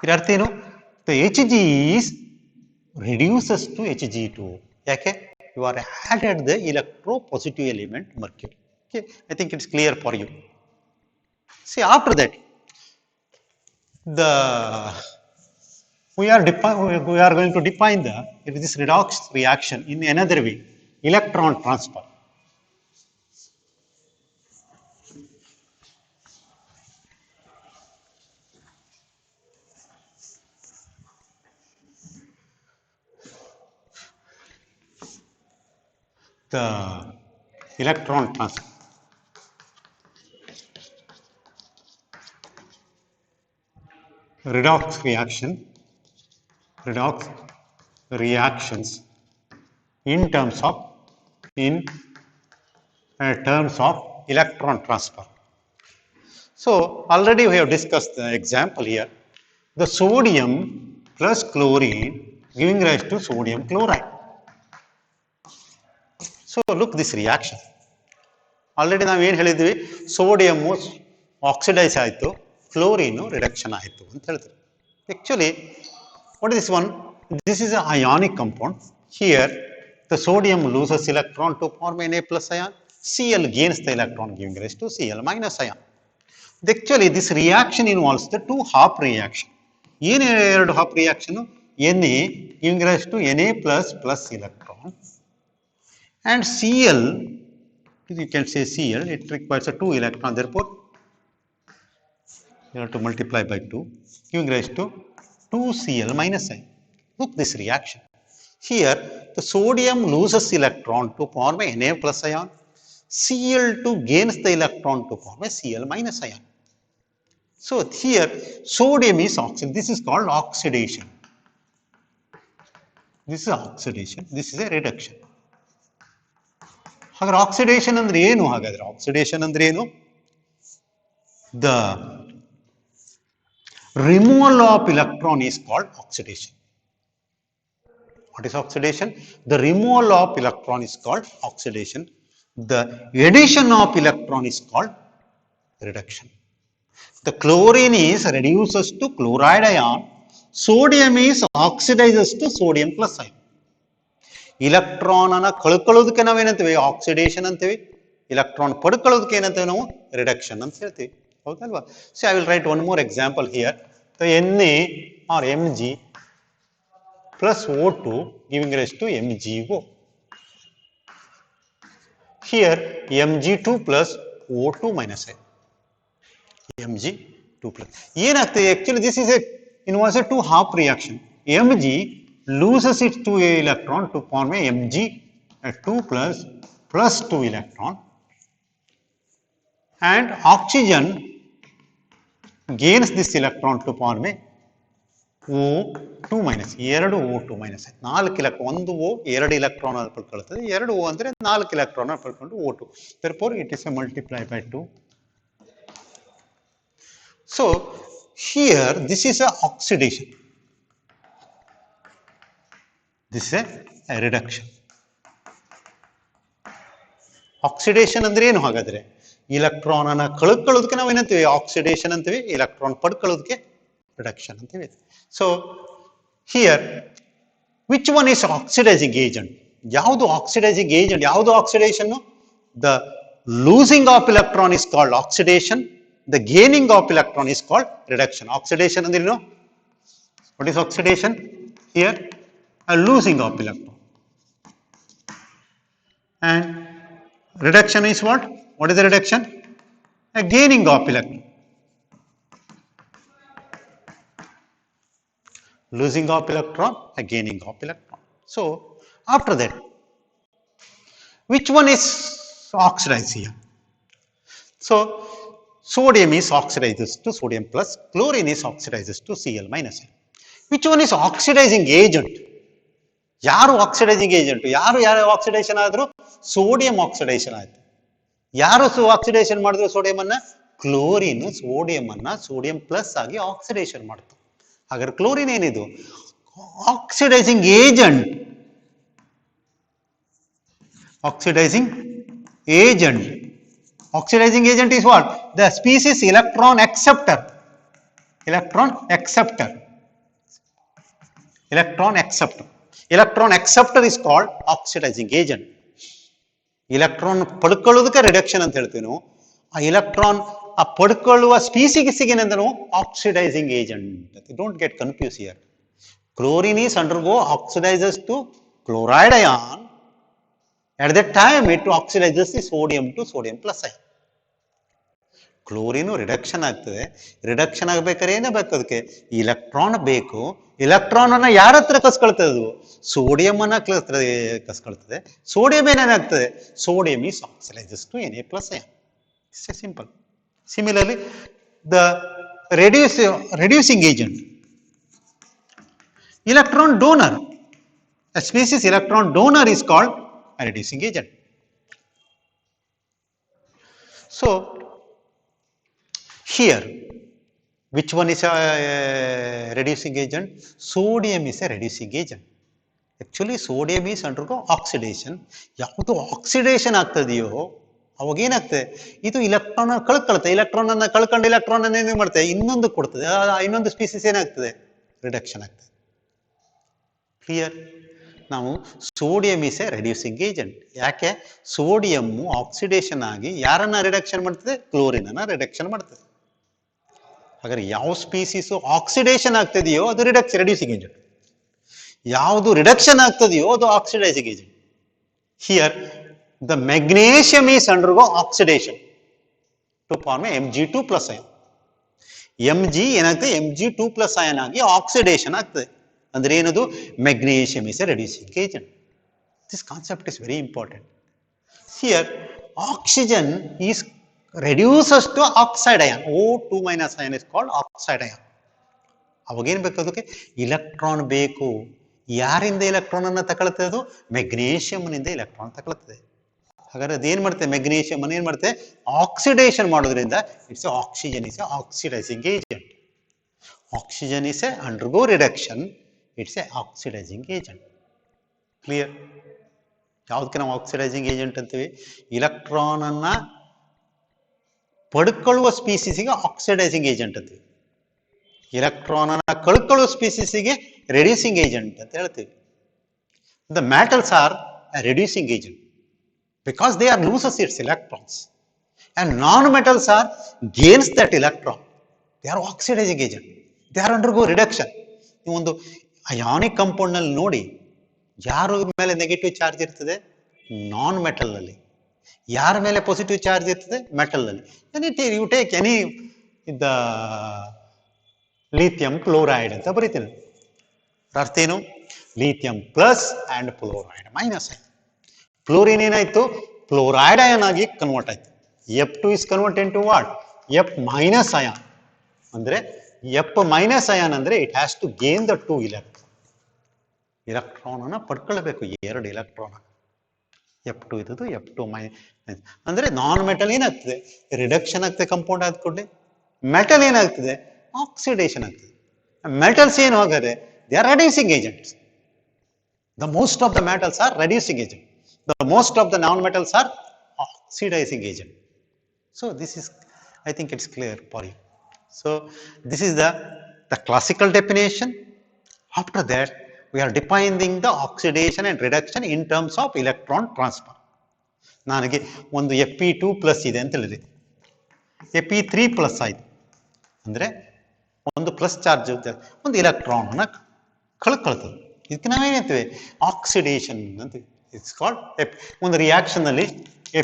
ಇದರ ಅರ್ಥ ಏನು? Hg is reduces to Hg2O. ಯಾಕೆ? You are added the electropositive element mercury. Okay, I think it's clear for you. See, after that we are going to define this redox reaction in another way, electron transfer. The electron transfer. redox reactions in terms of electron transfer. So already we have discussed the example here. The sodium plus chlorine giving rise to sodium chloride. So look this reaction. Already ನಾವು ಏನು ಹೇಳಿದ್ವಿ, sodium oxidise ಆಯಿತು, ಫ್ಲೋರಿನು reduction ಆಯಿತು ಅಂತ ಹೇಳ್ತೀವಿ. Actually, what is this one? This is an ionic compound. Here, the sodium loses electron to form Na plus ion. Cl gains the electron giving rise to Cl minus ion. Actually, this reaction involves the two half reaction. ಏನು ಎರಡು half reaction? Na giving rise to Na plus electron, and Cl, you can say Cl, it requires a 2 electron, therefore you have to multiply by 2, giving rise to 2Cl minus ion. Look this reaction. Here the sodium loses electron to form a Na plus ion. Cl2 gains the electron to form a Cl minus ion. So here sodium is oxidation. This is called oxidation. This is oxidation. This is a reduction. ಹಾಗಾದ್ರೆ oxidation ಅಂದ್ರೆ ಏನು? ಹಾಗಾದ್ರೆ oxidation ಅಂದ್ರೆ ಏನು? The removal of electron is called oxidation. What is oxidation? The removal of electron is called oxidation. The addition of electron is called reduction. The chlorine is reduces to chloride ion. Sodium is oxidizes to sodium plus ion. Electron ಅನ್ನ ಕಳ್ಕೊಳ್ಳೋದಕ್ಕೆ ನಾವೇನಂತೀವಿ? Oxidation ಅಂತೀವಿ. Electron ಪಡ್ಕೊಳ್ಳೋದಕ್ಕೆ ಏನಂತೀವಿ ನಾವು? Reduction ಅಂತ ಹೇಳ್ತೀವಿ. ಹೌದಲ್ವಾ? So I will write one more example here. Na or Mg plus O2 giving rise to MgO. Here Mg2 plus O2 minus I. Mg2 plus. ಏನಾಗ್ತದೆ? Actually this is a involves a two half reaction. Mg loses its 2 electron to form a Mg2 plus 2 electron, and oxygen gains this electron to form a O2 minus. ಎರಡು O2 minus. 4 electron, ಒಂದು O 2 electron ಅನ್ನು ಪಡ್ಕೊಳ್ಳುತ್ತದೆ. 2 O ಅಂದ್ರೆ 4 electron ಅನ್ನು ಪಡ್ಕೊಂಡು O2. Therefore it is a multiply by 2. So here this is a oxidation. This is a reduction. Oxidation ಅಂದ್ರೆ ಏನು? ಹಾಗಾದ್ರೆ electron ಅನ್ನ ಕಳ್ಕೊಳ್ಳೋದಕ್ಕೆ ನಾವು ಏನಂತೀವಿ? ಆಕ್ಸಿಡೇಷನ್ ಅಂತೀವಿ. ಇಲೆಕ್ಟ್ರಾನ್ ಪಡ್ಕೊಳ್ಳೋದಕ್ಕೆ ರಿಡಕ್ಷನ್ ಅಂತೀವಿ. So here which one is oxidising agent? ಯಾವುದು ಆಕ್ಸಿಡೈಸಿಂಗ್ ಏಜೆಂಟ್? ಯಾವುದು oxidation? The losing of electron is called oxidation. The gaining of electron is called reduction. Oxidation ಅಂದ್ರೆ ಏನು? What is oxidation? Here a losing of electron, and reduction is what? What is the reduction? A gaining of electron. Losing of electron, a gaining of electron. So after that, which one is oxidized here? So sodium is oxidizes to sodium plus, chlorine is oxidizes to Cl minus. Which one is oxidizing agent? ಯಾರು oxidising agent? ಯಾರು oxidation ಆದ್ರು? Sodium oxidation ಆಯ್ತು. ಯಾರು oxidation ಮಾಡಿದ್ರು sodium ಅನ್ನ? Chlorine sodium ಅನ್ನ sodium plus ಆಗಿ oxidation ಮಾಡ್ತು. ಹಾಗಾದ್ರೆ ಕ್ಲೋರಿನ್ ಏನಿದು? Oxidising agent. Oxidising agent. Oxidizing agent is what? The species electron acceptor. Electron acceptor. Electron acceptor. Electron acceptor is called oxidizing agent. Electron ಪಡ್ಕೊಳ್ಳೋದಕ್ಕೆ reduction ಅಂತ ಹೇಳ್ತೀವಿ ನಾವು. ಆ ಎಲೆಕ್ಟ್ರಾನ್ ಆ ಪಡ್ಕೊಳ್ಳುವ ಸ್ಪೀಸಿಗೆ ಏನಂತ ನಾವು? Oxidising agent. Don't get confuse here. Chlorine is undergo oxidizes to chloride ion. At that time it oxidizes the sodium to sodium plus ion. Chlorine reduction ಆಗ್ತದೆ. Reduction ಆಗ್ಬೇಕಾದ್ರೆ ಏನೇ ಬೇಕು? ಅದಕ್ಕೆ ಇಲೆಕ್ಟ್ರಾನ್ ಬೇಕು. ಇಲೆಕ್ಟ್ರಾನ್ ಅನ್ನ ಯಾರ ಹತ್ರ ಕಸ್ಕೊಳ್ತದೆ? ಅದು ಸೋಡಿಯಂ ಅನ್ನ ಕಸ್ಕೊಳ್ತದೆ. ಸೋಡಿಯಂ ಏನೇನಾಗ್ತದೆ? Sodium is oxidizes to Na plus ion. It's simple. Similarly, the reducing agent. Electron donor. A species electron donor is called a reducing agent. So, here, which one is a reducing agent? Sodium is a reducing agent. Actually, sodium is undergo oxidation. ಯಾವುದು oxidation ಆಗ್ತದೆಯೋ ಅವಾಗ ಏನಾಗ್ತದೆ, ಇದು electron ಕಳ್ಕೊಳುತ್ತೆ. Electron ಅನ್ನ ಕಳ್ಕೊಂಡು electron ಅನ್ನ ಏನು ಮಾಡ್ತದೆ, ಇನ್ನೊಂದು ಕೊಡ್ತದೆ. ಇನ್ನೊಂದು ಸ್ಪೀಸೀಸ್ ಏನಾಗ್ತದೆ, ರಿಡಕ್ಷನ್ ಆಗ್ತದೆ. ಕ್ಲಿಯರ್? ನಾವು sodium is A reducing agent. ಯಾಕೆ? ಸೋಡಿಯಂ ಆಕ್ಸಿಡೇಷನ್ ಆಗಿ ಯಾರನ್ನ ರಿಡಕ್ಷನ್ ಮಾಡ್ತದೆ, ಕ್ಲೋರಿನ್ ಅನ್ನ ರಿಡಕ್ಷನ್ ಮಾಡ್ತದೆ. ಹಾಗಾದ್ರೆ ಯಾವ ಸ್ಪೀಸೀಸು ಆಕ್ಸಿಡೇಷನ್ ಆಗ್ತದೆಯೋ ಅದು ರೆಡ್ಯೂಸಿಂಗ್ ಏಜೆಂಟ್. ಯಾವುದು ರಿಡಕ್ಷನ್ ಆಗ್ತದೆಯೋ ಅದು oxidising agent. Here the magnesium is undergo oxidation to form Mg2 plus ion. Mg ಏನಾಗ್ತದೆ, Mg2 ಪ್ಲಸ್ ಅಯನ್ ಆಗಿ ಆಕ್ಸಿಡೇಷನ್ ಆಗ್ತದೆ. ಅಂದ್ರೆ ಏನದು, magnesium is A reducing agent. This concept is very important. Here oxygen is reduces to oxide ion. O2 minus ion is called oxide ion. ಅವಾಗೇನು ಬೇಕು, ಅದಕ್ಕೆ electron ಬೇಕು. ಯಾರಿಂದ ಇಲೆಕ್ಟ್ರಾನ್ ಅನ್ನ ತಗೊಳ್ತದೆ, ಅದು ಮೆಗ್ನೀಷಿಯಂನಿಂದ ಇಲೆಕ್ಟ್ರಾನ್ ತಗೊಳ್ತದೆ. ಹಾಗಾದ್ರೆ ಅದೇನ್ ಮಾಡ್ತದೆ, ಮೆಗ್ನೀಷಿಯಂ ಅನ್ನು ಏನ್ ಮಾಡ್ತದೆ, ಆಕ್ಸಿಡೇಷನ್ ಮಾಡೋದ್ರಿಂದ it's oxygen is A oxidising agent. Oxygen is A undergo reduction, it's A oxidising agent. Clear? ಯಾವ್ದಕ್ಕೆ ನಾವು ಆಕ್ಸಿಡೈಸಿಂಗ್ ಏಜೆಂಟ್ ಅಂತೀವಿ? ಇಲೆಕ್ಟ್ರಾನ್ ಅನ್ನ ಪಡ್ಕೊಳ್ಳುವ ಸ್ಪೀಸೀಸಿಗೆ ಆಕ್ಸಿಡೈಸಿಂಗ್ ಏಜೆಂಟ್ ಅಂತೀವಿ. ಇಲೆಕ್ಟ್ರಾನ್ ಅನ್ನ ಕಳ್ಕೊಳ್ಳುವ ಸ್ಪೀಸೀಸಿಗೆ ರೆಡ್ಯೂಸಿಂಗ್ ಏಜೆಂಟ್ ಅಂತ ಹೇಳ್ತೀವಿ. The metals are reducing agent because they are loses it's electrons, and non metals are gains that electron. They are oxidising agent, they are undergo reduction. ನೀವು ಒಂದು ionic compound ನಲ್ಲಿ ನೋಡಿ, ಯಾರ ಮೇಲೆ negative charge ಇರ್ತದೆ, non metal ನಲ್ಲಿ. ಯಾರ ಮೇಲೆ ಪಾಸಿಟಿವ್ ಚಾರ್ಜ್ ಇರ್ತದೆ, ಮೆಟಲ್ ನಲ್ಲಿ. You take any the lithium chloride ಅಂತ ಬರೀತೀನಿ. ಅರ್ಥ ಏನು? Lithium plus and chloride minus. Chlorine ಏನಾಯ್ತು, ಕ್ಲೋರೈಡ್ ಅಯಾನ್ ಆಗಿ ಕನ್ವರ್ಟ್ ಆಯ್ತು. F2 is converted into what? F minus ion. ಅಂದ್ರೆ F minus ion ಅಂದ್ರೆ it has to gain the 2 electron. Electron ಅನ್ನ ಪಡ್ಕೊಳ್ಬೇಕು, 2 ಎಲೆಕ್ಟ್ರಾನ್. F2 ಇದ್ದು F2 ಮೈನಸ್. ಅಂದ್ರೆ non metal ಏನಾಗ್ತದೆ, ರಿಡಕ್ಷನ್ ಆಗ್ತದೆ ಕಂಪೌಂಡ್ ಆದ್ಕೊಂಡೆ. ಮೆಟಲ್ ಏನಾಗ್ತದೆ, ಆಕ್ಸಿಡೇಷನ್ ಆಗ್ತದೆ. ಮೆಟಲ್ಸ್ ಏನು ಹಾಗಾದ್ರೆ, they are reducing agents. The most of the metals are reducing agent. The most of the non-metals are oxidizing agent. So this is, I think it's clear for you. So this is the classical definition. After that, we are defining the oxidation and reduction in terms of electron transfer. ನನಗೆ ಒಂದು Fe2 plus ಇದೆ ಅಂತ ಹೇಳಿದೆ, Fe3 plus ಆಯ್ತು ಅಂದ್ರೆ ಒಂದು plus charge ಒಂದು electron ಅನ್ನ ಕಳ್ಕೊಳ್ತದೆ. ಇದಕ್ಕೆ ನಾವೇನಂತೀವಿ, ಆಕ್ಸಿಡೇಷನ್ ಅಂತೀವಿ. ಇಟ್ಸ್ ಕಾಲ್ಡ್ ಒಂದು ರಿಯಾಕ್ಷನ್ ಅಲ್ಲಿ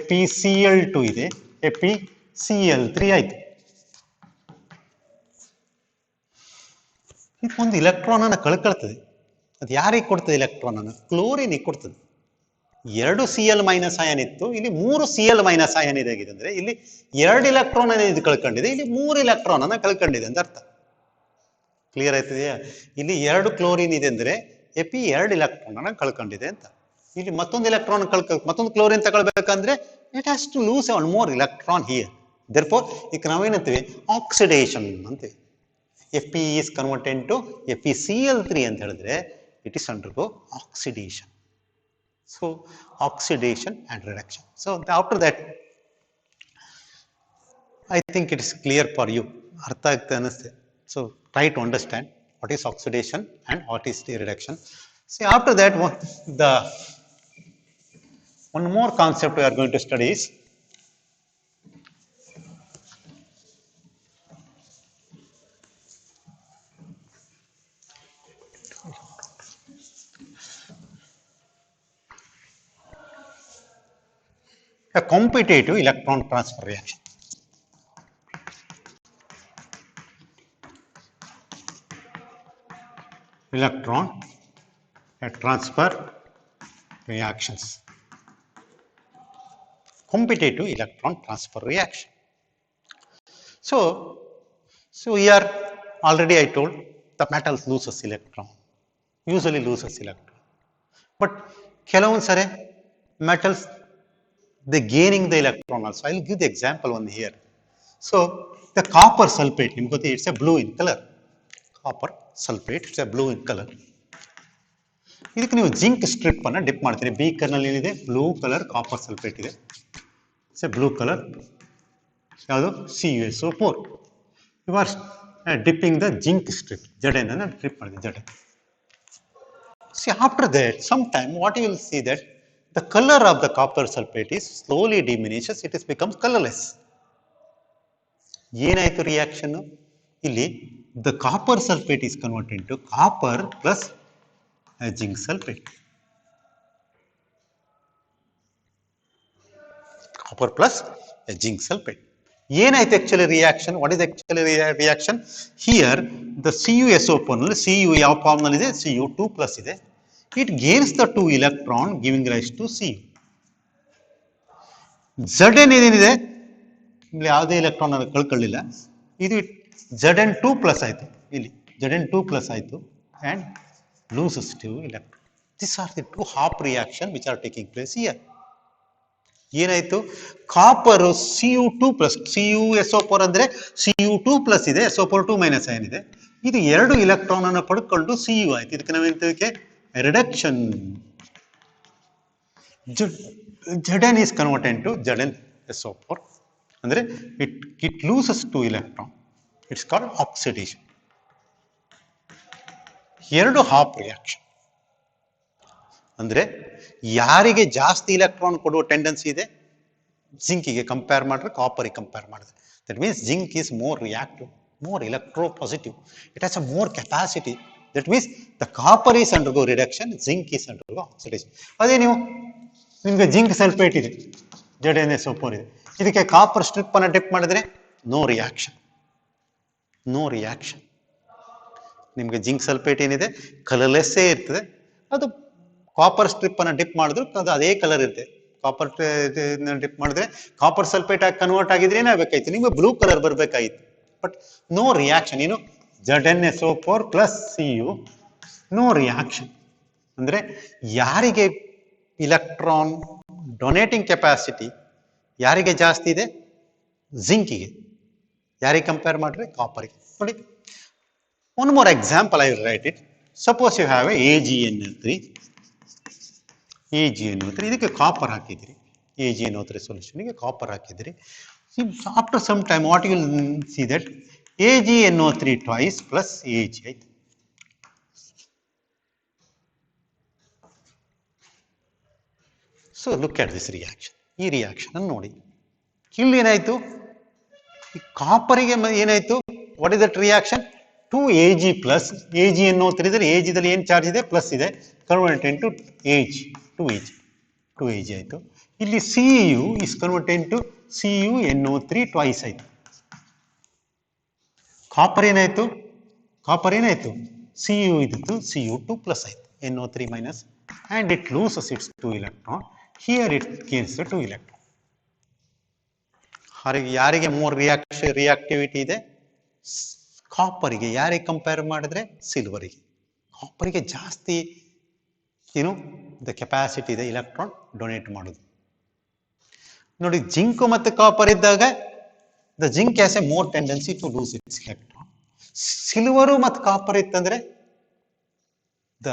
FeCl2 ಇದೆ, FeCl3 ಆಯ್ತು. ಇದೊಂದು ಎಲೆಕ್ಟ್ರಾನ್ ಅನ್ನ ಕಳ್ಕೊಳ್ತದೆ. ಅದು ಯಾರಿಗೆ ಕೊಡ್ತದೆ ಎಲೆಕ್ಟ್ರಾನ್ ಅನ್ನು? ಕ್ಲೋರಿನಿಗೆ ಕೊಡ್ತದೆ. 2 Cl ಮೈನಸ್ ಅಯಾನ್ ಇತ್ತು, ಇಲ್ಲಿ 3 Cl ಮೈನಸ್ ಅಯಾನ್ ಇದಾಗಿದೆ. ಅಂದ್ರೆ ಇಲ್ಲಿ 2 ಎಲೆಕ್ಟ್ರಾನ್ ಇದು ಕಳ್ಕೊಂಡಿದೆ, ಇಲ್ಲಿ 3 ಎಲೆಕ್ಟ್ರಾನ್ ಅನ್ನ ಕಳ್ಕೊಂಡಿದೆ ಅಂತ ಅರ್ಥ. ಕ್ಲಿಯರ್ ಆಯ್ತದೆಯಾ? ಇಲ್ಲಿ 2 ಕ್ಲೋರಿನ್ ಇದೆ ಅಂದ್ರೆ Fe 2 ಎಲೆಕ್ಟ್ರಾನ್ ಅನ್ನ ಕಳ್ಕೊಂಡಿದೆ ಅಂತ. ಇಲ್ಲಿ ಮತ್ತೊಂದು ಎಲೆಕ್ಟ್ರಾನ್ ಮತ್ತೊಂದು ಕ್ಲೋರಿನ್ ತಗೊಳ್ಬೇಕಂದ್ರೆ it has to lose one more electron here. Therefore ಈಗ ನಾವೇನಂತೀವಿ, ಆಕ್ಸಿಡೇಷನ್ ಅಂತೀವಿ. Fe is converted to FeCl3 ಅಂತ ಹೇಳಿದ್ರೆ it is undergo oxidation. So oxidation and reduction. So after that, I think it is clear for you. ಅರ್ಥ ಆಗ್ತದೆ ಅನಿಸ್ತದೆ. So try to understand what is oxidation and what is the reduction. See, after that, one more concept we are going to study is a competitive electron transfer reaction. Electron transfer reactions. Competitive electron transfer reaction. So So here already I told the metals loses electron, usually loses electron. But ಕೆಲವೊಂದು ಸರಿ metals they gaining the electron also. I will give the example one here. So the copper sulfate, it's a blue in color. Copper sulfate, it's a blue in color. ಇದಕ್ಕೆ ನೀವು zinc strip ಅನ್ನು dip ಮಾಡ್ತೀರಿ. Beaker ನಲ್ಲಿ ಏನಿದೆ blue colour copper sulphate ಇದೆ, blue colour ಯಾವುದು CuSO4. You are dipping the zinc strip, Zn and trip Zn. See, after that, sometime what you will see that the color of the copper sulfate is slowly diminishes, it is becomes colorless. ಏನಾಯಿತು reaction ಇಲ್ಲಿ the copper sulfate is converted into copper plus zinc sulfate. Copper plus zinc sulfate. ಏನಾಯ್ತು actually reaction? What is actually reaction? Here the CuSO4 ನಲ್ಲಿ Cu ಯಾವ form ನಲ್ಲಿ ಇದೆ? Cu2 plus ಇದೆ. It gains the 2 electron giving rise to Cu. Zn ಏನಿದೆ ಇಲ್ಲಿ ಯಾವುದೇ electron ಅನ್ನು ಕಳ್ಕೊಳ್ಳಿಲ್ಲ, ಇದು Zn2 plus ಆಯಿತು, ಇಲ್ಲಿ Zn2 plus ಆಯಿತು and loses 2 electron. These are the two half reaction which are taking place here. ಏನಾಯಿತು ಕಾಪರ್ Cu2 plus CuSO4 ಅಂದ್ರೆ Cu2 plus ಇದೆ, SO4 2 minus ಏನಿದೆ, ಇದು 2 ಎಲೆಕ್ಟ್ರಾನ್ ಅನ್ನು ಪಡ್ಕೊಂಡು Cu ಆಯ್ತು. ಇದಕ್ಕೆ ನಾವೇಂತಕ್ಕೆ reduction. Zn is converted into ZnSO4 ಅಂದ್ರೆ it loses 2 electron. It's called oxidation. 2 half reaction ಅಂದ್ರೆ ಯಾರಿಗೆ ಜಾಸ್ತಿ ಇಲೆಕ್ಟ್ರಾನ್ ಕೊಡುವ ಟೆಂಡೆನ್ಸಿ ಇದೆ ಜಿಂಕಿಗೆ ಕಂಪೇರ್ ಮಾಡಿದ್ರೆ ಕಾಪರಿಗೆ ಕಂಪೇರ್ ಮಾಡಿದ್ರೆ. That means zinc is more reactive, more electropositive, it has a more capacity. That means the copper is undergo reduction, zinc is undergo oxidation. ಅದೇ ನಿಮ್ಗೆ zinc sulphate ಇದೆ, ZnSO4 ಇದೆ, ಇದಕ್ಕೆ copper strip ಅನ್ನು drip ಮಾಡಿದ್ರೆ no reaction, no reaction. ನಿಮ್ಗೆ zinc sulphate ಏನಿದೆ ಕಲರ್ಲೆಸ್ಸೇ ಇರ್ತದೆ, ಅದು ಕಾಪರ್ ಸ್ಟ್ರಿಪ್ ಅನ್ನು ಡಿಪ್ ಮಾಡಿದ್ರು ಅದು ಅದೇ ಕಲರ್ ಇರುತ್ತೆ. ಕಾಪರ್ ಡಿಪ್ ಮಾಡಿದ್ರೆ ಕಾಪರ್ ಸಲ್ಫೇಟ್ ಆಗಿ ಕನ್ವರ್ಟ್ ಆಗಿದ್ರೆ ಏನಾಗಬೇಕಾಯ್ತು, ನಿಮ್ಗೆ ಬ್ಲೂ ಕಲರ್ ಬರಬೇಕಾಗಿತ್ತು. But no reaction. ಏನು ZnSO4 plus Cu, no reaction. ಅಂದ್ರೆ ಯಾರಿಗೆ ಇಲೆಕ್ಟ್ರಾನ್ ಡೊನೇಟಿಂಗ್ ಕೆಪಾಸಿಟಿ ಯಾರಿಗೆ ಜಾಸ್ತಿ ಇದೆ ಜಿಂಕಿಗೆ, ಯಾರಿಗೆ ಕಂಪೇರ್ ಮಾಡಿದ್ರೆ ಕಾಪರ್ಗೆ. ನೋಡಿ, one more example I will write it. Suppose you have a AgNO3, ಇದಕ್ಕೆ ಕಾಪರ್ ಹಾಕಿದ್ರಿ, AgNO3 ಸೊಲ್ಯೂಷನ್ಗೆ ಕಾಪರ್ ಹಾಕಿದ್ರಿ. After some time what you will see that AgNO3 twice plus Ag ಆಯ್ತು. So look at this reaction. ಈ reaction ಅನ್ನು ನೋಡಿ, ಇಲ್ಲಿ ಏನಾಯ್ತು ಕಾಪರಿಗೆ ಏನಾಯ್ತು, what is that reaction? 2Ag plus AgNO3 ಇದ್ರೆ Ag ದಲ್ಲಿ ಏನು ಚಾರ್ಜ್ ಇದೆ ಪ್ಲಸ್ ಇದೆ, ಕನ್ವರ್ಟ್ ಇಂಟು Ag, 2Ag ಆಯ್ತು. ಇಲ್ಲಿ Cu is converted into CuNO3 twice ಆಯ್ತು. ಕಾಪರ್ ಏನಾಯ್ತು Cu ಇದ್ದು Cu2 plus ಆಯ್ತು, NO3 minus, and it loses its 2 electron. Here it gains the 2 electron. ಯಾರಿಗೆ ಮೋರ್ ರಿಯಾಕ್ಟಿವಿಟಿ ಇದೆ ಕಾಪರಿಗೆ, ಯಾರಿಗೆ ಕಂಪೇರ್ ಮಾಡಿದ್ರೆ ಸಿಲ್ವರಿಗೆ. ಕಾಪರಿಗೆ ಜಾಸ್ತಿ ದ ಕೆಪಾಸಿಟಿ ಇದೆ ಇಲೆಕ್ಟ್ರಾನ್ ಡೊನೇಟ್ ಮಾಡೋದು. ನೋಡಿ, ಜಿಂಕ್ ಮತ್ತು ಕಾಪರ್ ಇದ್ದಾಗ the zinc has a more tendency to lose its electron. Silver ಮತ್ತು ಕಾಪರ್ ಇತ್ತಂದ್ರೆ the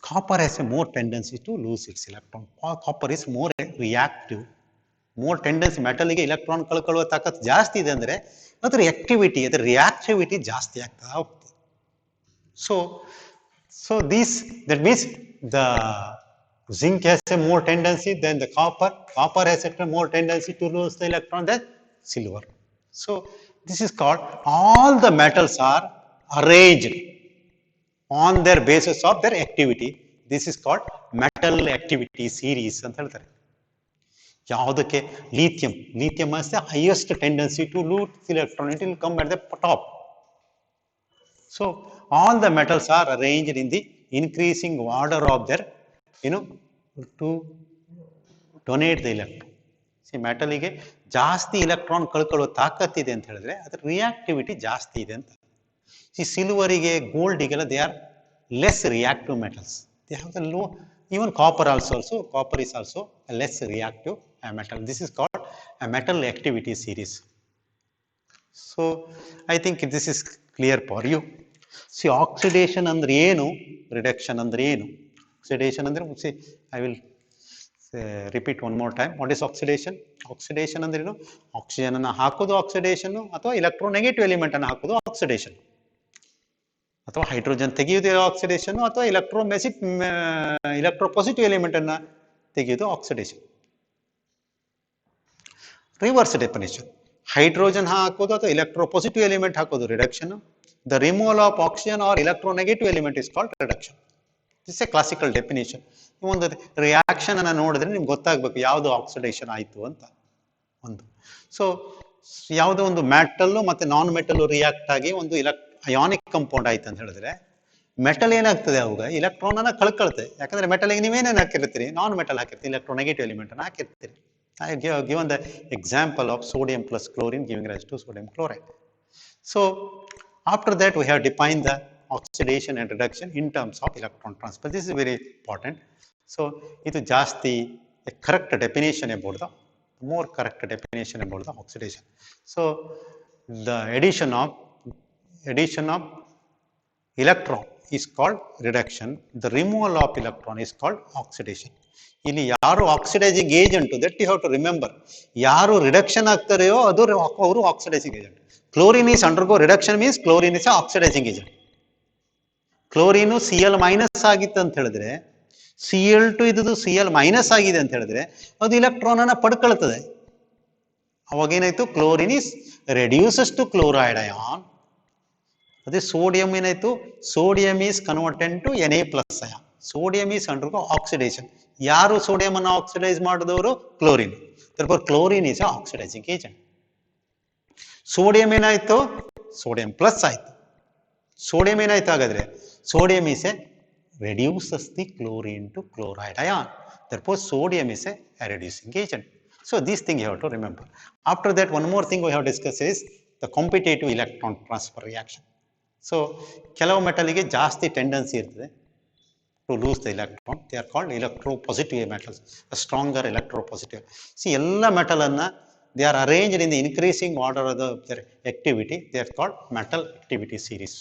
copper has a more tendency to lose its electron. Copper is more reactive, more tendency. ಮೆಟಲ್ಗೆ electron ಕಳ್ಕೊಳ್ಳುವ ತಾಕತ್ ಜಾಸ್ತಿ ಇದೆ ಅಂದ್ರೆ ಅದರ ಆಕ್ಟಿವಿಟಿ, ಅದರ ರಿಯಾಕ್ಟಿವಿಟಿ ಜಾಸ್ತಿ ಆಗ್ತಾ ಹೋಗ್ತದೆ. So that means the zinc has a more tendency than the copper. Copper has a more tendency to lose the electron than silver. So this is called, all the metals are arranged on their basis of their activity. This is called metal activity series ಅಂತ ಹೇಳ್ತಾರೆ. ಯಾವುದಕ್ಕೆ? lithium has the highest tendency to lose electron, it will come at the top. So all the metals are arranged in the increasing order of their to donate the electron. See, metal ಗೆ ಜಾಸ್ತಿ electron ಕಳ್ಕೊಳ್ಳೋ ತಾಕತ್ತಿದೆ ಅಂತ ಹೇಳಿದ್ರೆ ಅದ್ರ reactivity ಜಾಸ್ತಿ ಇದೆ ಅಂತ. ಈ ಸಿಲ್ವರಿಗೆ ಗೋಲ್ಡಿಗೆಲ್ಲ they are less reactive metals. They have the low, even copper copper is also a less reactive metal. This is called a metal activity series. So I think this is clear for you. See, oxidation andre enu, reduction andre enu. Oxidation andre, see, I will repeat one more time. What is oxidation? Oxidation andre enu, oxygen anna hakodu oxidation athwa electronegative element anna hakodu oxidation. ಅಥವಾ hydrogen ತೆಗೆಯುವುದು oxidation ಅಥವಾ electropositive element ಅನ್ನ ತೆಗೆಯುವುದು oxidation. Reverse definition, hydrogen ಹಾಕೋದು ಅಥವಾ electropositive element ಹಾಕೋದು reduction. The removal of oxygen or electronegative element is called reduction. This a classical definition. ಒಂದು reaction ಅನ್ನ ನೋಡಿದ್ರೆ ನಿಮ್ಗೆ ಗೊತ್ತಾಗಬೇಕು ಯಾವುದು ಆಕ್ಸಿಡೇಷನ್ ಆಯಿತು ಅಂತ. ಒಂದು ಸೊ ಯಾವುದೋ ಒಂದು ಮೆಟಲ್ ಮತ್ತೆ ನಾನ್ ಮೆಟಲ್ ರಿಯಾಕ್ಟ್ ಆಗಿ ಒಂದು ಅಯಾನಿಕ್ ಕಂಪೌಂಡ್ ಆಯ್ತು ಅಂತ ಹೇಳಿದ್ರೆ ಮೆಟಲ್ ಏನಾಗ್ತದೆ, ಅವಾಗ ಇಲೆಕ್ಟ್ರಾನ್ ಅನ್ನ ಕಳ್ಕೊಳ್ತದೆ. ಯಾಕಂದ್ರೆ ಮೆಟಲ್ಗೆ ನೀವೇನೇನು ಹಾಕಿರ್ತೀರಿ, ನಾನ್ ಮೆಟಲ್ ಹಾಕಿರ್ತೀರಿ, ಎಲೆಕ್ಟ್ರೋನೆಗೆಟಿವ್ ಎಲಿಮೆಂಟ್ ಅನ್ನ ಹಾಕಿರ್ತೀರಿ. I have given the example of sodium plus chlorine giving rise to sodium chloride. So after that we have defined the oxidation and reduction in terms of electron transfer. This is very important. So it is just the correct definition about the more correct definition about the oxidation. So the addition of electron is called reduction. The removal of electron is called oxidation. ಇಲ್ಲಿ ಯಾರು oxidising agent, that you have to remember. ಯಾರು reduction ಆಗ್ತಾರೆಯೋ ಅವರು oxidising agent. Chlorine is undergo reduction means chlorine is oxidising agent. Chlorine Cl minus ಆಗಿತ್ತು ಅಂತ ಹೇಳಿದ್ರೆ, Cl2 ಇದು Cl minus ಆಗಿದೆ ಅಂತ ಹೇಳಿದ್ರೆ ಅದು ಇಲೆಕ್ಟ್ರಾನ್ ಅನ್ನ ಪಡ್ಕೊಳ್ತದೆ. ಅವಾಗ ಏನಾಯ್ತು, chlorine is reduces to chloride ion. ಅದೇ ಸೋಡಿಯಂ ಏನಾಯ್ತು, sodium is converted to Na+ ion. Sodium is undergo oxidation. ಯಾರು ಸೋಡಿಯಂ ಅನ್ನು ಆಕ್ಸಿಡೈಸ್ ಮಾಡಿದವರು, chlorine. Chlorine is oxidising agent. Sodium ಏನಾಯ್ತು, ಸೋಡಿಯಂ ಪ್ಲಸ್ ಆಯ್ತು. ಸೋಡಿಯಂ ಏನಾಯ್ತು ಹಾಗಾದ್ರೆ, sodium is a reduces the chlorine to chloride ion. therefore sodium is a reducing agent. So these things you have to remember. After that, one more thing we have discussed is the competitive electron transfer reaction. So ಕೆಲವು ಮೆಟಲ್ಗೆ ಜಾಸ್ತಿ tendency ಇರ್ತದೆ to lose the electron. They are called electropositive metals, a stronger electropositive. See, ಎಲ್ಲ metal anna they are arranged in the increasing order of their activity. They are called metal activity series.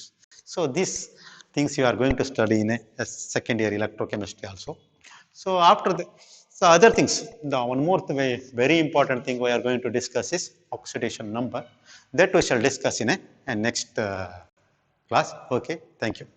So these things you are going to study in a second year electrochemistry also. So after the other things, the one more very important thing we are going to discuss is oxidation number. That we shall discuss in a next class. Okay, thank you.